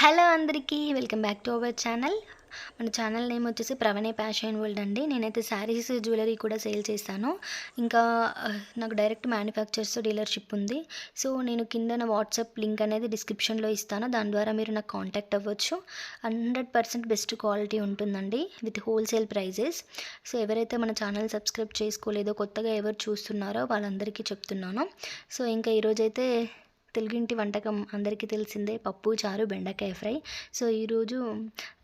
Hello అందరికీ welcome back to our channel. మన channel name వచ్చేసి ప్రవణే ఫ్యాషన్ వరల్డ్ అండి. నేనైతే శారీస్ జ్యువెలరీ కూడా సేల్ చేస్తాను. ఇంకా నాకు డైరెక్ట్ మ్యానుఫ్యాక్చర్స్ డీలర్షిప్ ఉంది. సో నేను కింద వాట్సాప్ లింక్ అనేది డిస్క్రిప్షన్లో ఇస్తాను. దాని ద్వారా మీరు నాకు కాంటాక్ట్ అవ్వచ్చు. 100% బెస్ట్ క్వాలిటీ ఉంటుందండి విత్ హోల్సేల్ ప్రైజెస్. సో ఎవరైతే మన ఛానల్ సబ్స్క్రైబ్ చేసుకోలేదో, కొత్తగా ఎవరు చూస్తున్నారో వాళ్ళందరికీ చెప్తున్నాను. సో ఇంకా ఈరోజైతే తెలుగింటి వంటకం అందరికీ తెలిసిందే, పప్పు, చారు, బెండకాయ ఫ్రై. సో ఈరోజు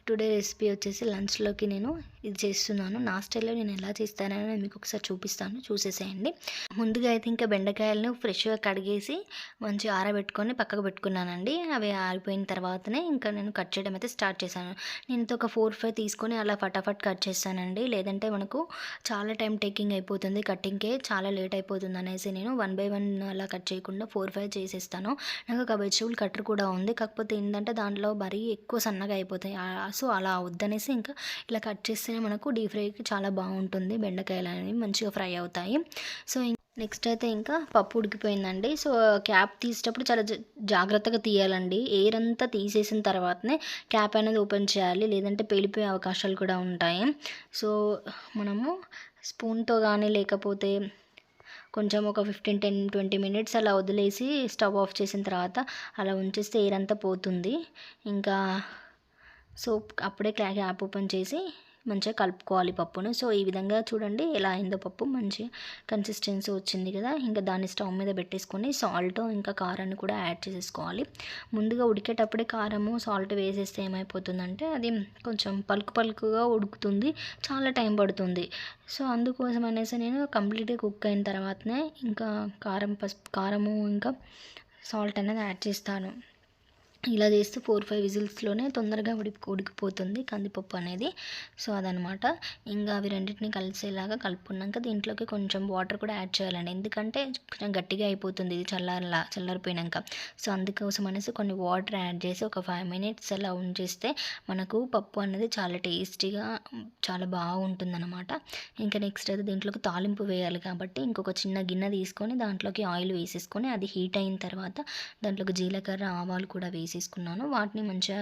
టుడే రెసిపీ వచ్చేసి లంచ్లోకి నేను ఇది చేస్తున్నాను. నా స్టైల్లో నేను ఎలా చేస్తానని మీకు ఒకసారి చూపిస్తాను, చూసేసేయండి. ముందుగా అయితే ఇంకా బెండకాయలను ఫ్రెష్గా కడిగేసి మంచి ఆరబెట్టుకొని పక్కకు పెట్టుకున్నానండి. అవి ఆరిపోయిన తర్వాతనే ఇంకా నేను కట్ చేయడం అయితే స్టార్ట్ చేశాను. నేను ఒక 4-5 తీసుకొని అలా ఫటాఫట్ కట్ చేస్తానండి. లేదంటే మనకు చాలా టైం టేకింగ్ అయిపోతుంది, కటింగ్కే చాలా లేట్ అయిపోతుంది అనేసి నేను 1 by 1 అలా కట్ చేయకుండా 4-5 చేసేస్తాను. నాకు ఒక వెజిటబుల్ కట్టర్ కూడా ఉంది. కాకపోతే ఏంటంటే దాంట్లో మరీ ఎక్కువ సన్నగా అయిపోతాయి. సో అలా వద్దనేసి ఇంకా ఇలా కట్ చేస్తేనే మనకు డీప్ ఫ్రైకి చాలా బాగుంటుంది. బెండకాయలు అనేవి మంచిగా ఫ్రై అవుతాయి. సో నెక్స్ట్ అయితే ఇంకా పప్పు ఉడికిపోయిందండి. సో క్యాప్ తీసేటప్పుడు చాలా జాగ్రత్తగా తీయాలండి. ఎయిర్ అంతా తీసేసిన తర్వాతనే క్యాప్ అనేది ఓపెన్ చేయాలి, లేదంటే పేలిపోయే అవకాశాలు కూడా ఉంటాయి. సో మనము స్పూన్తో కానీ లేకపోతే కొంచెం ఒక 15-20 మినిట్స్ అలా వదిలేసి స్టవ్ ఆఫ్ చేసిన తర్వాత అలా ఉంచేస్తే ఎయిర్ అంతా పోతుంది. ఇంకా సో అప్పుడే క్యాప్ ఓపెన్ చేసి మంచిగా కలుపుకోవాలి పప్పును. సో ఈ విధంగా చూడండి ఎలా అయిందో పప్పు, మంచి కన్సిస్టెన్సీ వచ్చింది కదా. ఇంకా దాన్ని స్టవ్ మీద పెట్టేసుకొని సాల్ట్ ఇంకా కారాన్ని కూడా యాడ్ చేసేసుకోవాలి. ముందుగా ఉడికేటప్పుడే కారము సాల్ట్ వేసేస్తే ఏమైపోతుందంటే అది కొంచెం పలుకుగా ఉడుకుతుంది, చాలా టైం పడుతుంది. సో అందుకోసం అనేసి నేను కంప్లీట్గా కుక్ అయిన తర్వాతనే ఇంకా కారము ఇంకా సాల్ట్ అనేది యాడ్ చేస్తాను. ఇలా చేస్తే 4-5 విజిల్స్లోనే తొందరగా ఉడికిపోతుంది కందిపప్పు అనేది. సో అదనమాట. ఇంకా అవి రెండింటిని కలిసేలాగా కలుపుకున్నాక దీంట్లోకి కొంచెం వాటర్ కూడా యాడ్ చేయాలండి. ఎందుకంటే కొంచెం గట్టిగా అయిపోతుంది ఇది చల్లారిపోయాక. సో అందుకోసం అనేసి కొన్ని వాటర్ యాడ్ చేసి ఒక 5 మినిట్స్ అలా ఉంచేస్తే మనకు పప్పు అనేది చాలా టేస్టీగా చాలా బాగుంటుంది అనమాట. ఇంకా నెక్స్ట్ అయితే దీంట్లోకి తాలింపు వేయాలి కాబట్టి ఇంకొక చిన్న గిన్నె తీసుకొని దాంట్లోకి ఆయిల్ వేసేసుకొని అది హీట్ అయిన తర్వాత దాంట్లోకి జీలకర్ర, ఆవాలు కూడా వేసేసుకున్నాను. వాటిని మంచిగా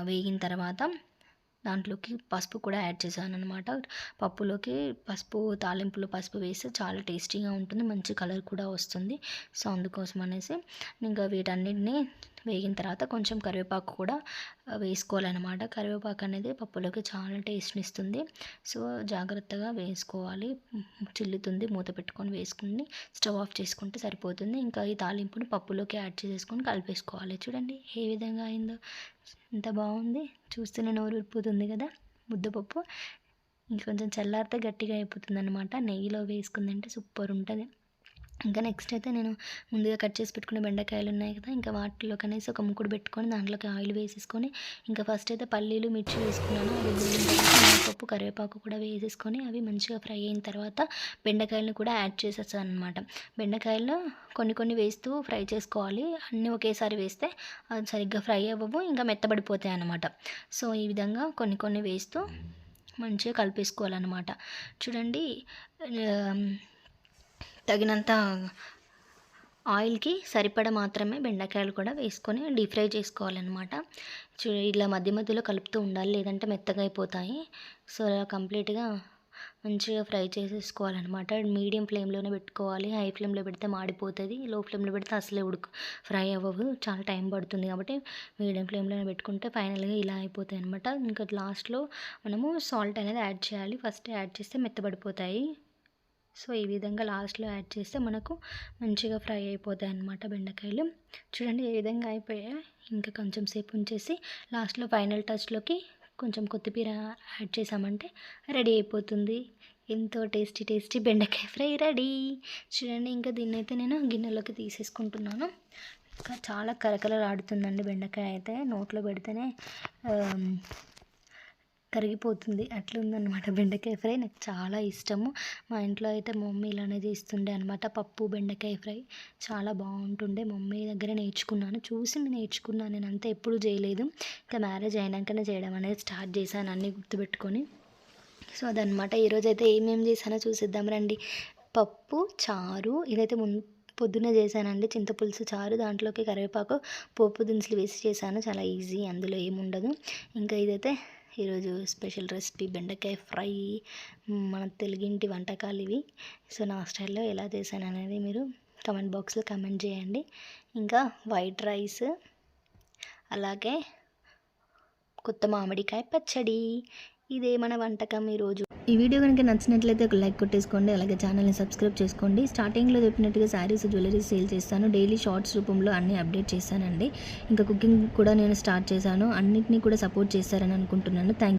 వేగిన తర్వాత దాంట్లోకి పసుపు కూడా యాడ్ చేశాను అనమాట. పప్పులోకి తాలింపులో పసుపు వేస్తే చాలా టేస్టీగా ఉంటుంది, మంచి కలర్ కూడా వస్తుంది. సో అందుకోసం అనేసి ఇంకా వీటన్నిటిని వేగిన తర్వాత కొంచెం కరివేపాకు కూడా వేసుకోవాలన్నమాట. కరివేపాకు అనేది పప్పులోకి చాలా టేస్ట్ని ఇస్తుంది. సో జాగ్రత్తగా వేసుకోవాలి, చిల్లుతుంది. మూత పెట్టుకొని వేసుకుని స్టవ్ ఆఫ్ చేసుకుంటే సరిపోతుంది. ఇంకా ఈ తాలింపుని పప్పులోకి యాడ్ చేసేసుకొని కలిపేసుకోవాలి. చూడండి ఏ విధంగా అయిందో, ఎంత బాగుంది, చూస్తూనే నోరు ఊరిపోతుంది కదా. ముద్దపప్పు ఇంకొంచెం చల్లారితే గట్టిగా అయిపోతుంది అనమాట. నెయ్యిలో వేసుకుందంటే సూపర్ ఉంటుంది. ఇంకా నెక్స్ట్ అయితే నేను ముందుగా కట్ చేసి పెట్టుకునే బెండకాయలు ఉన్నాయి కదా, ఇంకా వాటిలో కనేసి ఒక ముక్కుడు పెట్టుకొని దాంట్లోకి ఆయిల్ వేసేసుకొని ఇంకా ఫస్ట్ అయితే పల్లీలు, మిర్చి వేసుకున్నాను. అవి వేగిన తర్వాత పప్పు, కరివేపాకు కూడా వేసేసుకొని అవి మంచిగా ఫ్రై అయిన తర్వాత బెండకాయలను కూడా యాడ్ చేసేసాను అనమాట. బెండకాయలు కొన్ని వేస్తూ ఫ్రై చేసుకోవాలి. అన్నీ ఒకేసారి వేస్తే అది సరిగ్గా ఫ్రై అవ్వవు, ఇంకా మెత్తబడిపోతాయి అన్నమాట. సో ఈ విధంగా కొన్ని వేస్తూ మంచిగా కలిపేసుకోవాలన్నమాట. చూడండి తగినంత ఆయిల్కి సరిపడా మాత్రమే బెండకాయలు కూడా వేసుకొని డీప్ ఫ్రై చేసుకోవాలన్నమాట. ఇలా మధ్యలో కలుపుతూ ఉండాలి, లేదంటే మెత్తగా అయిపోతాయి. సో అలా కంప్లీట్గా మంచిగా ఫ్రై చేసేసుకోవాలన్నమాట. మీడియం ఫ్లేమ్లోనే పెట్టుకోవాలి. హై ఫ్లేమ్లో పెడితే మాడిపోతుంది, లో ఫ్లేమ్లో పెడితే అసలే ఫ్రై అవ్వవు, చాలా టైం పడుతుంది. కాబట్టి మీడియం ఫ్లేమ్లోనే పెట్టుకుంటే ఫైనల్గా ఇలా అయిపోతాయి అనమాట. ఇంకా లాస్ట్లో మనము సాల్ట్ అనేది యాడ్ చేయాలి. ఫస్ట్ యాడ్ చేస్తే మెత్తబడిపోతాయి. సో ఈ విధంగా లాస్ట్లో యాడ్ చేస్తే మనకు మంచిగా ఫ్రై అయిపోతాయి అన్నమాట బెండకాయలు. చూడండి ఏ విధంగా అయిపోయాయి. ఇంకా కొంచెం సేపు ఉంచేసి లాస్ట్లో ఫైనల్ టచ్లోకి కొంచెం కొత్తిమీర యాడ్ చేసామంటే రెడీ అయిపోతుంది. ఎంతో టేస్టీ బెండకాయ ఫ్రై రెడీ. చూడండి ఇంకా దీన్ని అయితే నేను గిన్నెలోకి తీసేసుకుంటున్నాను. ఇంకా చాలా కరకరలాడుతుందండి బెండకాయ అయితే, నోట్లో పెడితేనే కరిగిపోతుంది అట్లుందనమాట. బెండకాయ ఫ్రై నాకు చాలా ఇష్టము. మా ఇంట్లో అయితే మమ్మీ ఇలానే చేస్తుండే అనమాట. పప్పు బెండకాయ ఫ్రై చాలా బాగుంటుండే. మమ్మీ దగ్గర నేర్చుకున్నాను, చూసి నేర్చుకున్నాను. నేను అంతా ఎప్పుడు చేయలేదు. ఇంకా మ్యారేజ్ అయినాకనే చేయడం అనేది స్టార్ట్ చేశాను, అన్నీ గుర్తుపెట్టుకొని. సో అదనమాట. ఈరోజైతే ఏమేమి చేశానో చూసిద్దాం రండి. పప్పు, చారు, ఇదైతే పొద్దున్నే చేశానండి చింతపులుసు చారు. దాంట్లోకి కరివేపాకు, పోపు దినుసులు వేసి చేశాను. చాలా ఈజీ, అందులో ఏముండదు. ఇంకా ఇదైతే ఈరోజు స్పెషల్ రెసిపీ బెండకాయ ఫ్రై. మన తెలుగింటి వంటకాలు ఇవి. సో నా స్టైల్లో ఎలా చేశాను అనేది మీరు కమెంట్ బాక్స్లో కమెంట్ చేయండి. ఇంకా వైట్ రైస్, అలాగే కొత్త మామిడికాయ పచ్చడి. ఇదే మన వంటకం ఈరోజు. ఈ వీడియో కనుక నచ్చినట్లయితే ఒక లైక్ కొట్టేసుకోండి. అలాగే ఛానల్ని సబ్స్క్రైబ్ చేసుకోండి. స్టార్టింగ్లో చెప్పినట్టుగా శారీస్, జ్యువెలరీ సేల్ చేస్తాను. డైలీ షార్ట్స్ రూపంలో అన్నీ అప్డేట్ చేస్తానండి. ఇంకా కుకింగ్ కూడా నేను స్టార్ట్ చేశాను. అన్నిటినీ కూడా సపోర్ట్ చేస్తారని అనుకుంటున్నాను. థ్యాంక్